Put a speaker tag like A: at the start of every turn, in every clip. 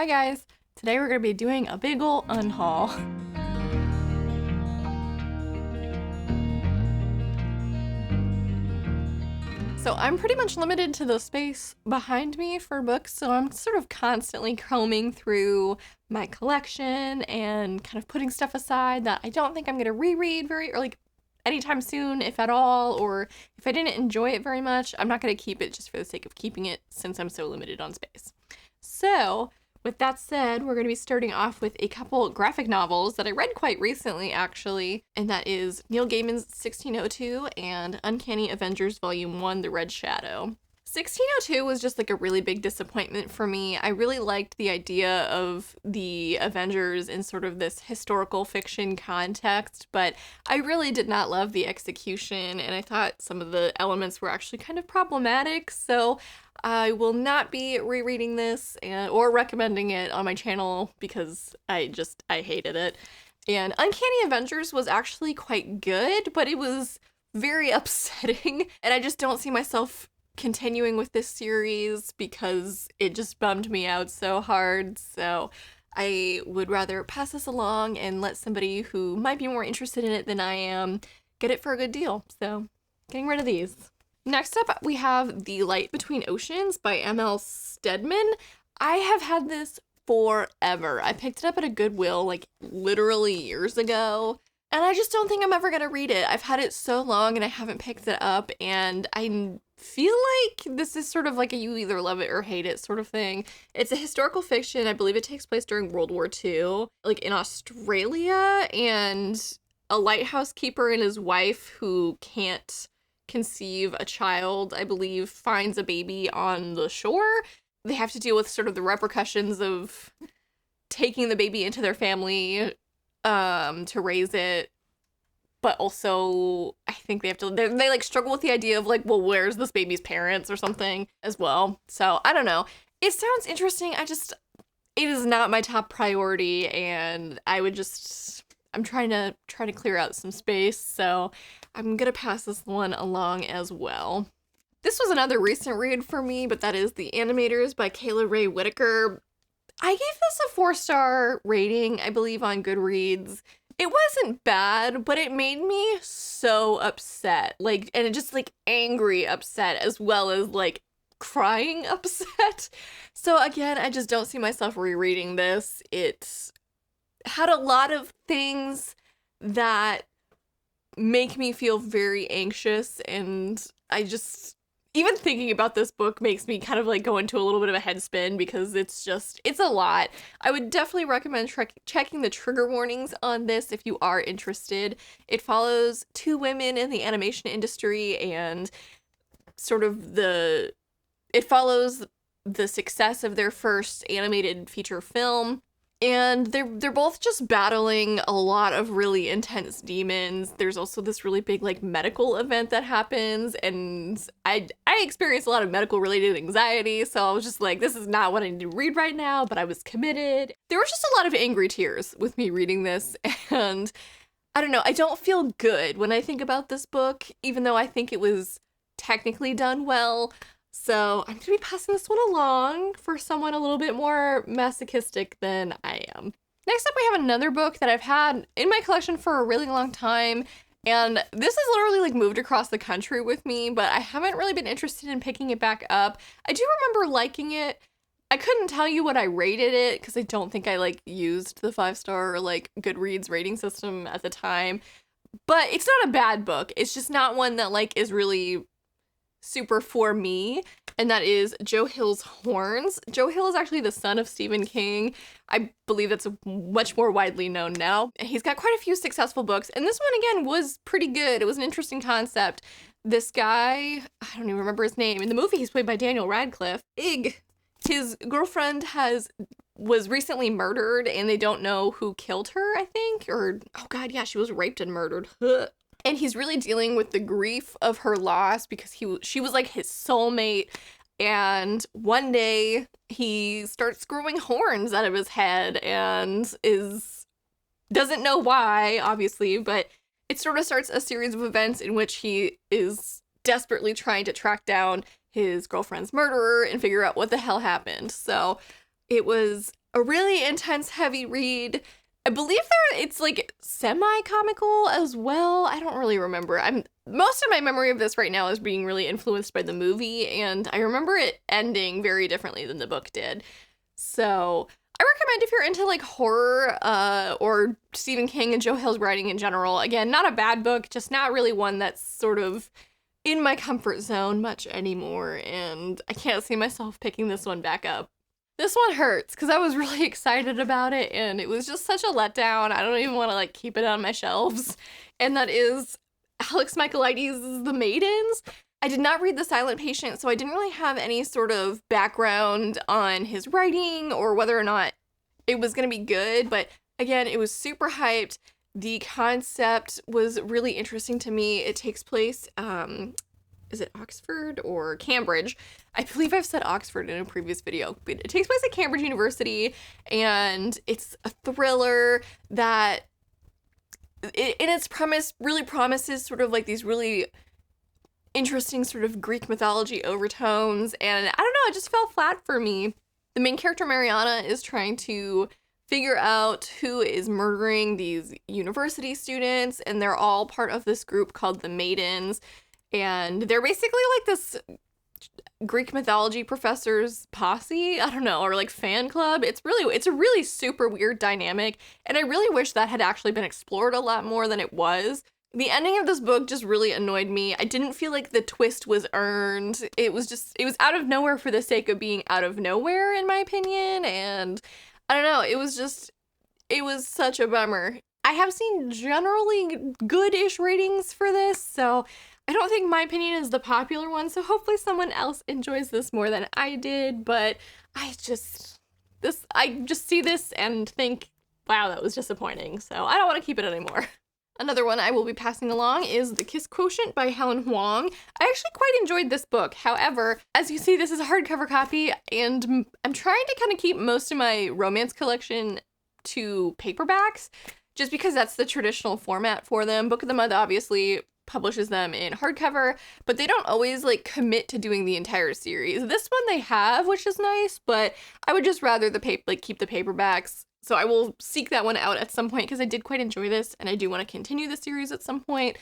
A: Hi guys! Today we're going to be doing a big ol' unhaul. So I'm pretty much limited to the space behind me for books, so I'm sort of constantly combing through my collection and kind of putting stuff aside that I don't think I'm going to reread anytime soon, if at all, or if I didn't enjoy it very much, I'm not going to keep it just for the sake of keeping it since I'm so limited on space. So, with that said, we're going to be starting off with a couple graphic novels that I read quite recently, actually, and that is Neil Gaiman's 1602 and Uncanny Avengers Volume 1, The Red Shadow. 1602 was just like a really big disappointment for me. I really liked the idea of the Avengers in sort of this historical fiction context, but I really did not love the execution, and I thought some of the elements were actually kind of problematic, so I will not be rereading this or recommending it on my channel because I hated it. And Uncanny Avengers was actually quite good, but it was very upsetting, and I just don't see myself continuing with this series because it just bummed me out so hard. So I would rather pass this along and let somebody who might be more interested in it than I am get it for a good deal. So getting rid of these. Next up, we have The Light Between Oceans by M.L. Stedman. I have had this forever. I picked it up at a Goodwill like literally years ago, and I just don't think I'm ever gonna read it. I've had it so long and I haven't picked it up, and I feel like this is sort of like a you either love it or hate it sort of thing. It's a historical fiction. I believe it takes place during World War II, like in Australia, and a lighthouse keeper and his wife who can't conceive a child, I believe, finds a baby on the shore. They have to deal with sort of the repercussions of taking the baby into their family to raise it, but also I think they like struggle with the idea of like, well, where's this baby's parents or something as well. So I don't know. It sounds interesting. It is not my top priority, and I'm trying to clear out some space, so I'm gonna pass this one along as well. This was another recent read for me, but that is The Animators by Kayla Ray Whitaker. I gave this a 4-star rating, I believe, on Goodreads. It wasn't bad, but it made me so upset. And it just, angry upset as well as, crying upset. So, again, I just don't see myself rereading this. It had a lot of things that make me feel very anxious, and even thinking about this book makes me kind of go into a little bit of a headspin because it's a lot. I would definitely recommend checking the trigger warnings on this if you are interested. It follows two women in the animation industry and it follows the success of their first animated feature film. And they're both just battling a lot of really intense demons. There's also this really big medical event that happens, and I experienced a lot of medical related anxiety, so I was just like, this is not what I need to read right now, but I was committed. There were just a lot of angry tears with me reading this, and I don't know, I don't feel good when I think about this book, even though I think it was technically done well. So I'm going to be passing this one along for someone a little bit more masochistic than I am. Next up, we have another book that I've had in my collection for a really long time, and this has literally moved across the country with me, but I haven't really been interested in picking it back up. I do remember liking it. I couldn't tell you what I rated it because I don't think I used the 5-star Goodreads rating system at the time, but it's not a bad book. It's just not one that is really super for me, and that is Joe Hill's Horns. Joe Hill is actually the son of Stephen King. I believe that's much more widely known now. He's got quite a few successful books, and this one again was pretty good. It was an interesting concept. This guy, I don't even remember his name. In the movie, he's played by Daniel Radcliffe. His girlfriend was recently murdered, and they don't know who killed her, I think, or oh god, yeah, she was raped and murdered. And he's really dealing with the grief of her loss because she was his soulmate, and one day he starts growing horns out of his head and doesn't know why, obviously, but it sort of starts a series of events in which he is desperately trying to track down his girlfriend's murderer and figure out what the hell happened. So it was a really intense, heavy read. I believe it's like semi-comical as well. I don't really remember. Most of my memory of this right now is being really influenced by the movie, and I remember it ending very differently than the book did. So I recommend if you're into like horror or Stephen King and Joe Hill's writing in general. Again, not a bad book, just not really one that's sort of in my comfort zone much anymore, and I can't see myself picking this one back up. This one hurts because I was really excited about it, and it was just such a letdown. I don't even want to like keep it on my shelves. And that is Alex Michaelides' The Maidens. I did not read The Silent Patient, so I didn't really have any sort of background on his writing or whether or not it was going to be good. But again, it was super hyped. The concept was really interesting to me. It takes place, is it Oxford or Cambridge? I believe I've said Oxford in a previous video, but it takes place at Cambridge University, and it's a thriller that in its premise really promises sort of like these really interesting sort of Greek mythology overtones, and I don't know, it just fell flat for me. The main character, Mariana, is trying to figure out who is murdering these university students, and they're all part of this group called the Maidens, and they're basically like this Greek mythology professor's posse, I don't know, or like fan club. It's a really super weird dynamic, and I really wish that had actually been explored a lot more than it was. The ending of this book just really annoyed me. I didn't feel like the twist was earned. It was out of nowhere for the sake of being out of nowhere, in my opinion, and I don't know, it was such a bummer. I have seen generally good-ish ratings for this, so I don't think my opinion is the popular one, so hopefully someone else enjoys this more than I did, but I just see this and think, wow, that was disappointing, so I don't want to keep it anymore. Another one I will be passing along is The Kiss Quotient by Helen Huang. I actually quite enjoyed this book. However, as you see, this is a hardcover copy, and I'm trying to kind of keep most of my romance collection to paperbacks, just because that's the traditional format for them. Book of the Month obviously publishes them in hardcover, but they don't always like commit to doing the entire series. This one they have, which is nice, but I would just rather keep the paperbacks. So I will seek that one out at some point because I did quite enjoy this, and I do want to continue the series at some point.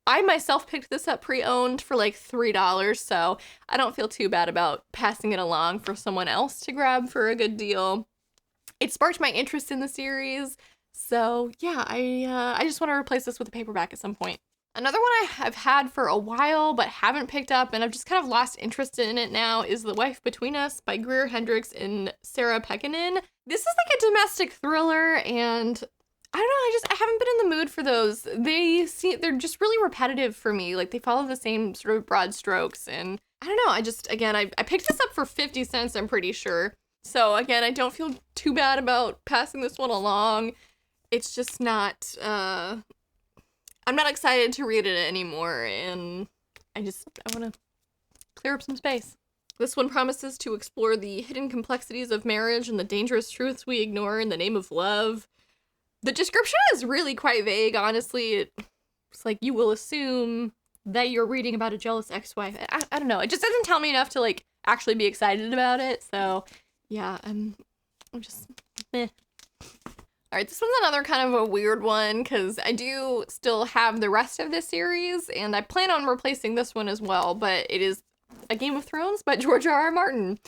A: I myself picked this up pre-owned for like $3, so I don't feel too bad about passing it along for someone else to grab for a good deal. It sparked my interest in the series, so yeah, I just want to replace this with a paperback at some point. Another one I have had for a while but haven't picked up, and I've just kind of lost interest in it now, is The Wife Between Us by Greer Hendricks and Sarah Pekkanen. This is like a domestic thriller, and I don't know, I haven't been in the mood for those. They're just really repetitive for me. Like, they follow the same sort of broad strokes, and I don't know, I picked this up for 50 cents, I'm pretty sure. So again, I don't feel too bad about passing this one along. It's just not, I'm not excited to read it anymore, and I want to clear up some space. This one promises to explore the hidden complexities of marriage and the dangerous truths we ignore in the name of love. The description is really quite vague, honestly. It's like, you will assume that you're reading about a jealous ex-wife. I don't know. It just doesn't tell me enough to, like, actually be excited about it, so yeah, I'm just, meh. Alright, this one's another kind of a weird one, because I do still have the rest of this series, and I plan on replacing this one as well, but it is A Game of Thrones by George R.R. Martin.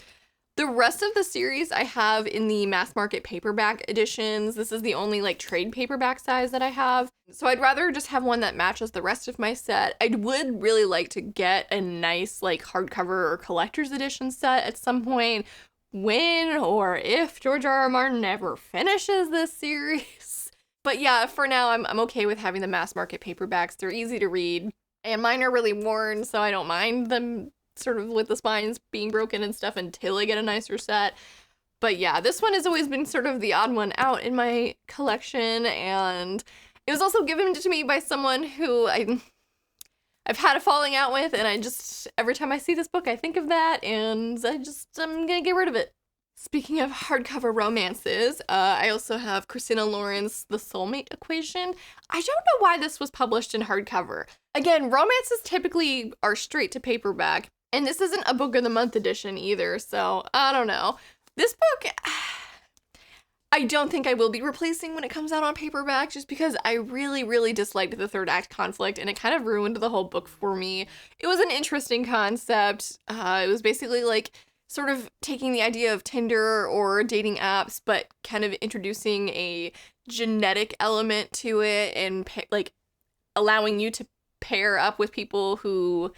A: The rest of the series I have in the mass market paperback editions. This is the only, like, trade paperback size that I have, so I'd rather just have one that matches the rest of my set. I would really like to get a nice, like, hardcover or collector's edition set at some point, when or if George R.R. Martin ever finishes this series. But yeah, for now, I'm okay with having the mass market paperbacks. They're easy to read, and mine are really worn, so I don't mind them sort of with the spines being broken and stuff until I get a nicer set. But yeah, this one has always been sort of the odd one out in my collection, and it was also given to me by someone who I've had a falling out with, and every time I see this book, I think of that, and I'm gonna get rid of it. Speaking of hardcover romances, I also have Christina Lauren's The Soulmate Equation. I don't know why this was published in hardcover. Again, romances typically are straight to paperback, and this isn't a Book of the Month edition either, so I don't know. This book, I don't think I will be replacing when it comes out on paperback, just because I really, really disliked the third act conflict, and it kind of ruined the whole book for me. It was an interesting concept. It was basically like sort of taking the idea of Tinder or dating apps, but kind of introducing a genetic element to it, and like allowing you to pair up with people who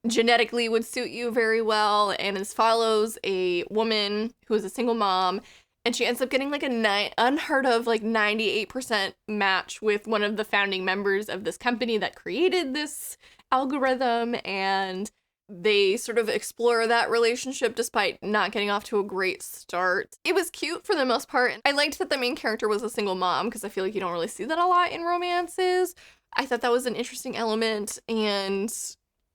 A: genetically would suit you very well. And it follows a woman who is a single mom, and she ends up getting like a unheard of like 98% match with one of the founding members of this company that created this algorithm, and they sort of explore that relationship despite not getting off to a great start. It was cute for the most part. I liked that the main character was a single mom, because I feel like you don't really see that a lot in romances. I thought that was an interesting element, and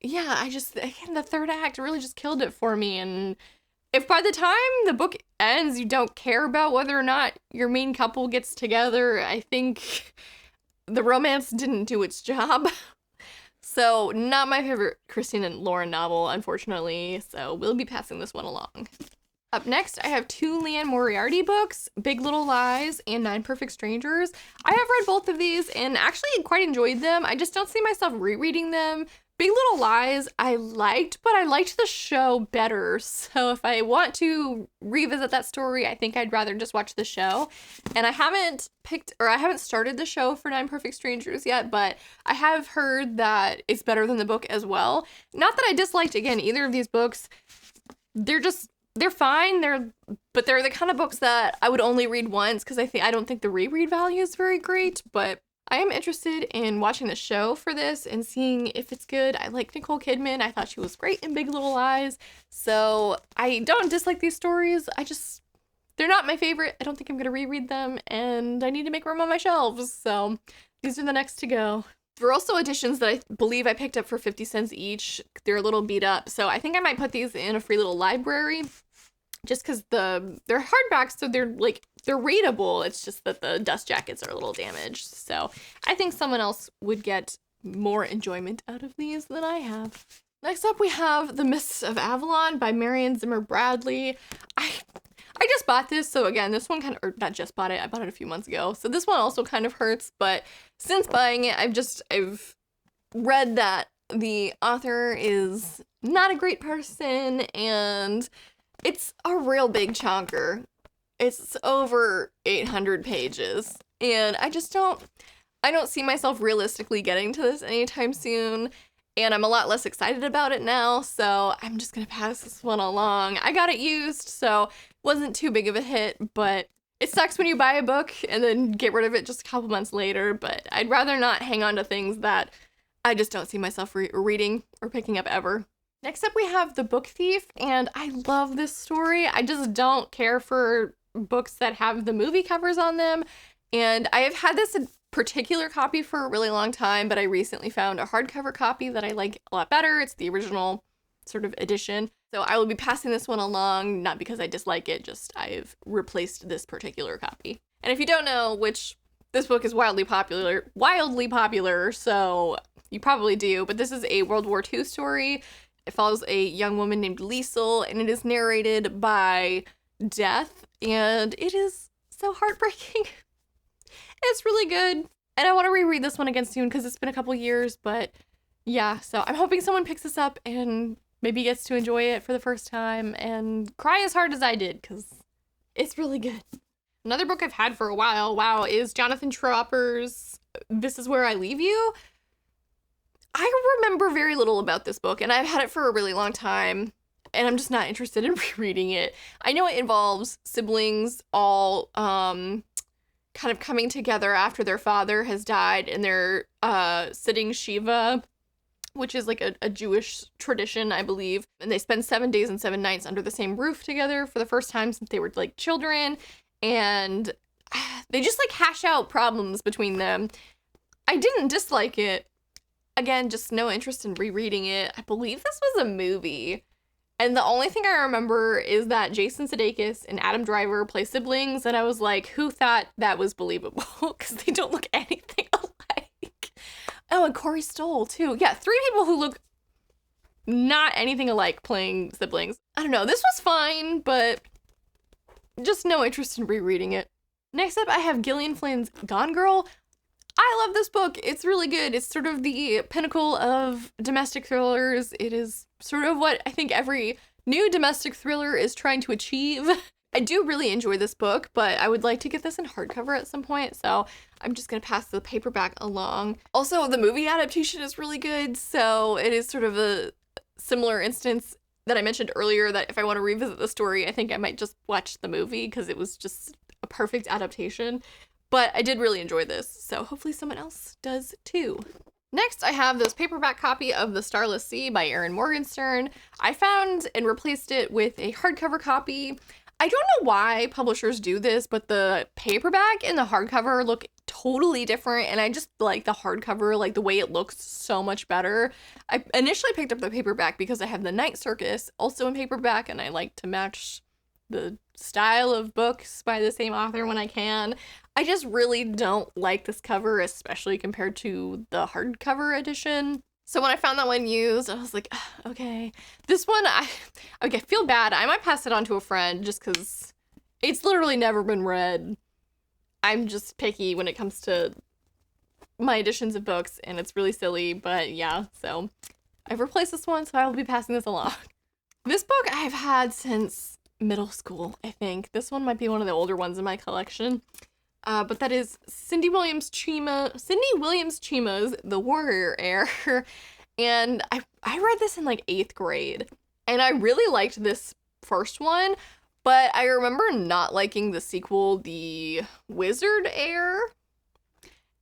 A: yeah, again, the third act really just killed it for me. And if by the time the book ends, you don't care about whether or not your main couple gets together, I think the romance didn't do its job. So, not my favorite Christine and Lauren novel, unfortunately, so we'll be passing this one along. Up next, I have 2 Leanne Moriarty books, Big Little Lies and 9 Perfect Strangers. I have read both of these and actually quite enjoyed them. I just don't see myself rereading them. Big Little Lies I liked, but I liked the show better. So if I want to revisit that story, I think I'd rather just watch the show. And I haven't started the show for 9 Perfect Strangers yet, but I have heard that it's better than the book as well. Not that I disliked, again, either of these books. They're fine. But they're the kind of books that I would only read once, because I don't think the reread value is very great, but I am interested in watching the show for this and seeing if it's good. I like Nicole Kidman. I thought she was great in Big Little Lies. So I don't dislike these stories. They're not my favorite. I don't think I'm going to reread them, and I need to make room on my shelves. So these are the next to go. There are also editions that I believe I picked up for 50 cents each. They're a little beat up. So I think I might put these in a free little library, just because they're hardbacks, so they're readable. It's just that the dust jackets are a little damaged. So I think someone else would get more enjoyment out of these than I have. Next up, we have The Mists of Avalon by Marion Zimmer Bradley. I just bought this, so again, this one kind of, or not just bought it, I bought it a few months ago. So this one also kind of hurts, but since buying it, I've read that the author is not a great person, and it's a real big chonker. It's over 800 pages, and I don't see myself realistically getting to this anytime soon, and I'm a lot less excited about it now, so I'm just gonna pass this one along. I got it used, so it wasn't too big of a hit, but it sucks when you buy a book and then get rid of it just a couple months later, but I'd rather not hang on to things that I just don't see myself reading or picking up ever. Next up, we have The Book Thief, and I love this story. I just don't care for books that have the movie covers on them, and I have had this particular copy for a really long time, but I recently found a hardcover copy that I like a lot better. It's the original sort of edition, so I will be passing this one along, not because I dislike it, just I've replaced this particular copy. And if you don't know, which this book is wildly popular, so you probably do, but this is a World War II story. It follows a young woman named Liesel, and it is narrated by Death, and it is so heartbreaking. It's really good, and I want to reread this one again soon because it's been a couple years, but yeah, so I'm hoping someone picks this up and maybe gets to enjoy it for the first time and cry as hard as I did, because it's really good. Another book I've had for a while, is Jonathan Tropper's This Is Where I Leave You. I remember very little about this book, and I've had it for a really long time, and I'm just not interested in rereading it. I know it involves siblings all kind of coming together after their father has died, and they're sitting Shiva, which is like a Jewish tradition, I believe. And they spend 7 days and 7 nights under the same roof together for the first time since they were like children, and they just like hash out problems between them. I didn't dislike it. Again, just no interest in rereading it. I believe this was a movie. And the only thing I remember is that Jason Sudeikis and Adam Driver play siblings, and I was like, who thought that was believable? Because they don't look anything alike. Oh, and Corey Stoll, too. Yeah, 3 people who look not anything alike playing siblings. I don't know, this was fine, but just no interest in rereading it. Next up, I have Gillian Flynn's Gone Girl. I love this book. It's really good. It's sort of the pinnacle of domestic thrillers. It is sort of what I think every new domestic thriller is trying to achieve. I do really enjoy this book, but I would like to get this in hardcover at some point, so I'm just going to pass the paperback along. Also, the movie adaptation is really good, so it is sort of a similar instance that I mentioned earlier that if I want to revisit the story, I think I might just watch the movie because it was just a perfect adaptation. But I did really enjoy this, so hopefully someone else does too. Next, I have this paperback copy of The Starless Sea by Erin Morgenstern. I found and replaced it with a hardcover copy. I don't know why publishers do this, but the paperback and the hardcover look totally different, and I just like the hardcover, like the way it looks so much better. I initially picked up the paperback because I have The Night Circus also in paperback, and I like to match the style of books by the same author when I can. I just really don't like this cover, especially compared to the hardcover edition. So when I found that one used, I was like, okay. This one, I feel bad. I might pass it on to a friend just because it's literally never been read. I'm just picky when it comes to my editions of books, and it's really silly, but yeah. So I've replaced this one, so I will be passing this along. This book I've had since middle school, I think. This one might be one of the older ones in my collection. But that is Cindy Williams Chima's The Warrior Heir. And I read this in like 8th grade. And I really liked this first one. But I remember not liking the sequel, The Wizard Heir.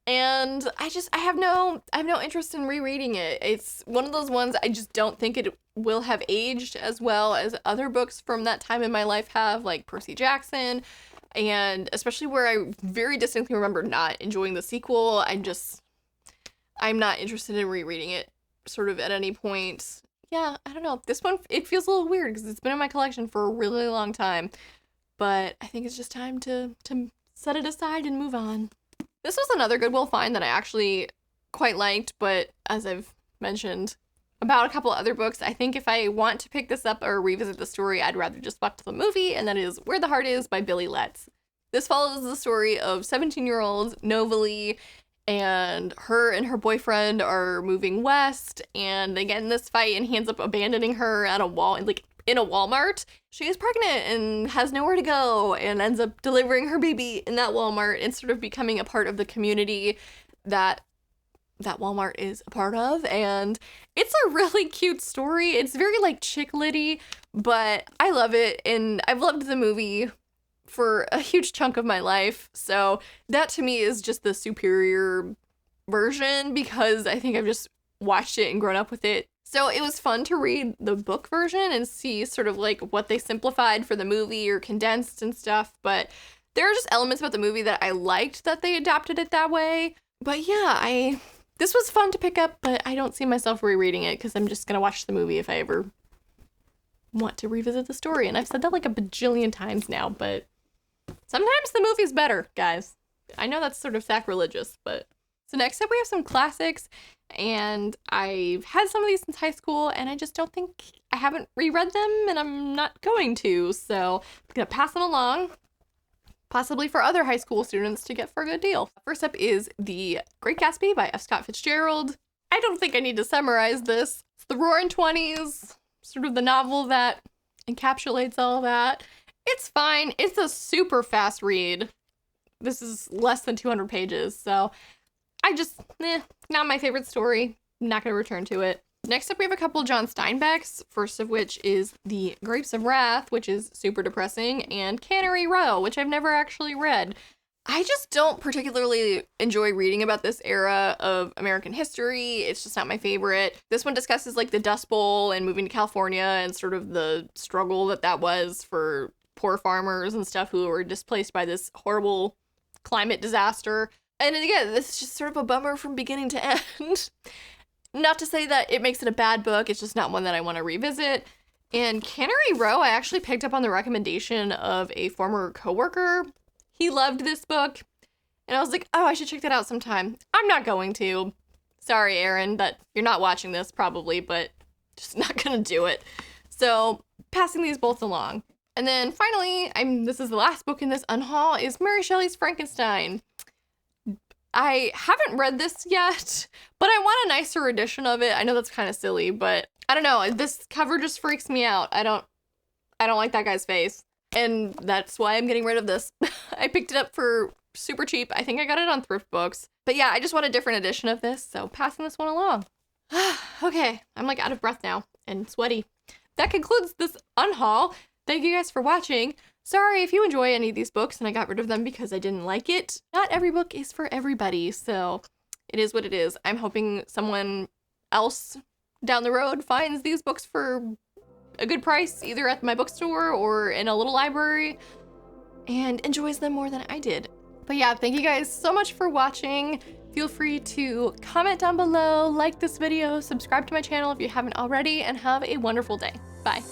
A: And I have no interest in rereading it. It's one of those ones I just don't think it will have aged as well as other books from that time in my life have, like Percy Jackson. And especially where I very distinctly remember not enjoying the sequel, I'm not interested in rereading it sort of at any point. Yeah, I don't know. This one, it feels a little weird because it's been in my collection for a really long time. But I think it's just time to set it aside and move on. This was another Goodwill find that I actually quite liked, but as I've mentioned about a couple other books, I think if I want to pick this up or revisit the story, I'd rather just watch the movie, and that is Where the Heart Is by Billy Letts. This follows the story of 17-year-old Nova Lee, and her boyfriend are moving west, and they get in this fight, and he ends up abandoning her at a wall, like in a Walmart. She is pregnant and has nowhere to go, and ends up delivering her baby in that Walmart and sort of becoming a part of the community that Walmart is a part of. And it's a really cute story. It's very like chick litty, but I love it, and I've loved the movie for a huge chunk of my life. So that to me is just the superior version because I think I've just watched it and grown up with it. So it was fun to read the book version and see sort of like what they simplified for the movie or condensed and stuff. But there are just elements about the movie that I liked that they adapted it that way. But yeah, this was fun to pick up, but I don't see myself rereading it because I'm just going to watch the movie if I ever want to revisit the story. And I've said that like a bajillion times now, but sometimes the movie's better, guys. I know that's sort of sacrilegious, but... So next up we have some classics, and I've had some of these since high school, and I just don't think I haven't reread them, and I'm not going to, so I'm gonna pass them along, possibly for other high school students to get for a good deal. First up is The Great Gatsby by F. Scott Fitzgerald. I don't think I need to summarize this. It's the Roaring '20s, sort of the novel that encapsulates all that. It's fine. It's a super fast read. This is less than 200 pages, so not my favorite story. Not gonna return to it. Next up, we have a couple John Steinbecks, first of which is The Grapes of Wrath, which is super depressing, and Cannery Row, which I've never actually read. I just don't particularly enjoy reading about this era of American history. It's just not my favorite. This one discusses like the Dust Bowl and moving to California and sort of the struggle that was for poor farmers and stuff who were displaced by this horrible climate disaster. And again, this is just sort of a bummer from beginning to end. Not to say that it makes it a bad book, it's just not one that I want to revisit. And Cannery Row, I actually picked up on the recommendation of a former coworker. He loved this book, and I was like, oh, I should check that out sometime. I'm not going to. Sorry, Aaron, that you're not watching this probably, but just not gonna do it. So, passing these both along. And then finally, this is the last book in this unhaul, is Mary Shelley's Frankenstein. I haven't read this yet, but I want a nicer edition of it. I know that's kind of silly, but I don't know. This cover just freaks me out. I don't like that guy's face. And that's why I'm getting rid of this. I picked it up for super cheap. I think I got it on Thrift Books. But yeah, I just want a different edition of this, so passing this one along. Okay, I'm like out of breath now and sweaty. That concludes this unhaul. Thank you guys for watching. Sorry if you enjoy any of these books and I got rid of them because I didn't like it. Not every book is for everybody, so it is what it is. I'm hoping someone else down the road finds these books for a good price, either at my bookstore or in a little library, and enjoys them more than I did. But yeah, thank you guys so much for watching. Feel free to comment down below, like this video, subscribe to my channel if you haven't already, and have a wonderful day. Bye.